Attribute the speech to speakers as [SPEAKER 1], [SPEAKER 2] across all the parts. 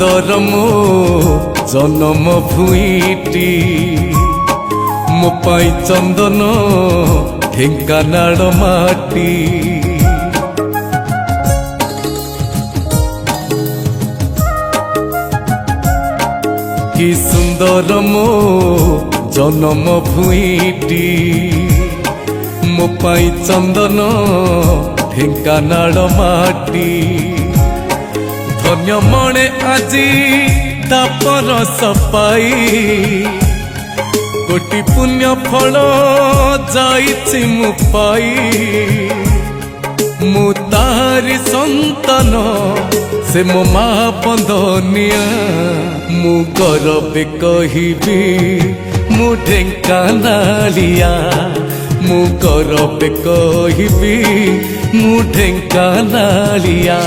[SPEAKER 1] सुंदर मो जन्म भूईटी मो पाई चंदन ढेंकानाल माटी कि सुंदर मो जन्म भूईटी मो पाई चंदन ढेंकानाल माटी धन्य मणे आजी तापर सपाई कोटि पुण्य फल जाइछि मु पाई मु तारी संतान से मो मा बंधनिया मु गौरवे कहिबी मु ढेंकानालिया मु गौरवे कहिबी मु ढेंकानालिया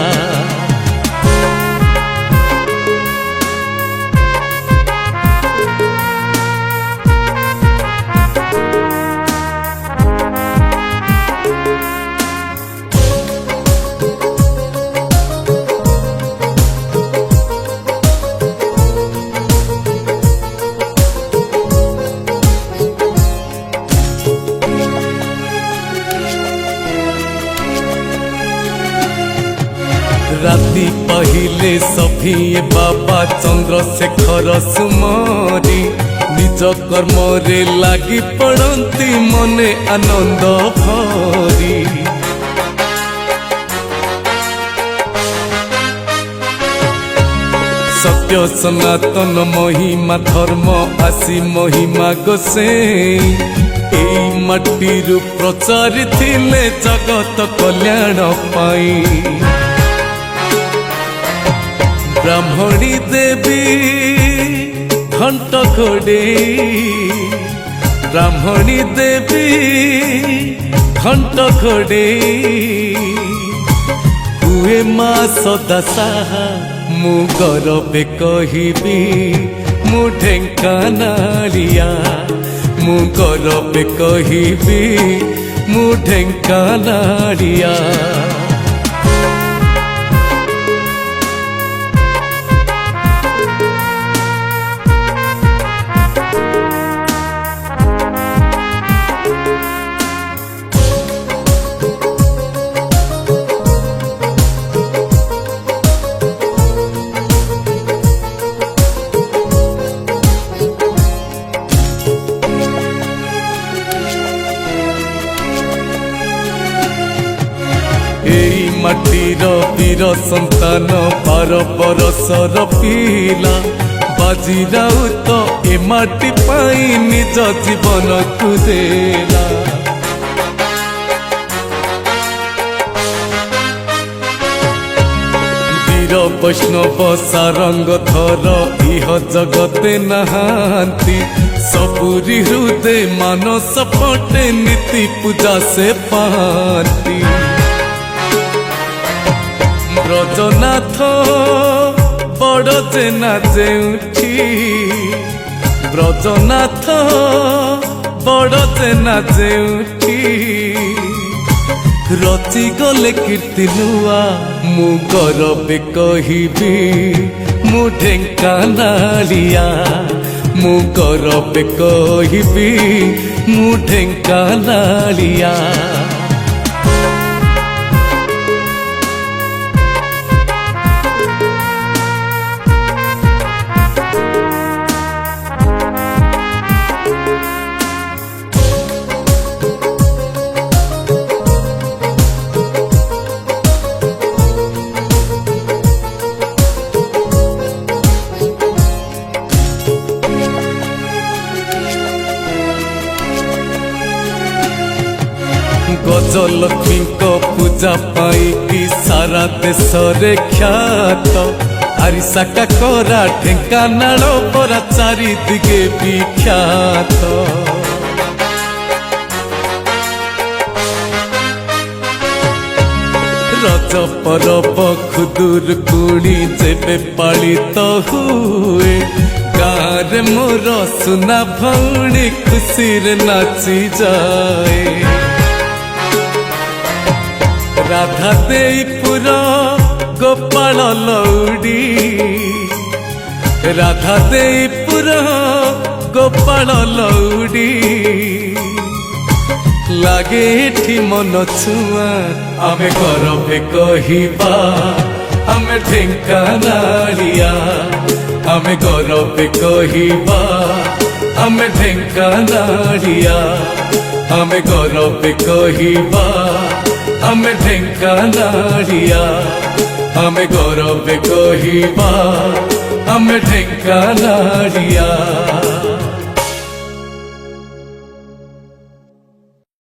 [SPEAKER 1] राति पहिले सफिए बाबा चंद्रशेखर सुमरी निज कर्म रे लागी पड़ती मने आनंद भरी सत्य सनातन महिमा धर्म आसी महिमा गोसे माटी प्रचार थिले जगत कल्याण पाई ब्राह्मणी देवी घंट घोड़े ब्राह्मणी देवी घंट घोड़े हुए माँ सदा साहा मु गौरवे कहिबी मु ढेंकानालिया मु गौरवे कहिबी मु ढेंकानालिया माटीर वीर संतान 12 बरसर पिला बाजी राउत ए माटी पाई निज जीवन को देला वीर वैष्णव सारंग धर इह जगते नहांती सबुरी हृदय मानस पटे नीति पूजा से पाती ब्रजनाथ बड़ जेना जेउठी ब्रजनाथ बड़ जेना जेउठी रचि गले कीर्ति नुआ मु गौरवे कहिबी मु ढेंकानालिया मु गौरवे कहिबी मु ढेंकानालिया गजलक्ष्मी पूजा पाई कि सारा देश रे ख्यात आरिसा काकरा ढेंकानाल बरा चारि दिगे विख्यात रज परब खुदुरकुणी जेबे पालित हुए गाँव मोर सुना भौणी खुशी रे नाची जाए राधा देईपुर गोपाल लौड़ी राधा देईपुर गोपाल लौड़ी लागे एठी मन छुआ आमे गरबे कहिबा आमे ढेंकानालिया आमे गरबे कहिबा आमे ढेंकानालिया आमे गरबे कहिबा आमे ढेंकानालिया आमे गरबे कहिबा आमे ढेंकानालिया।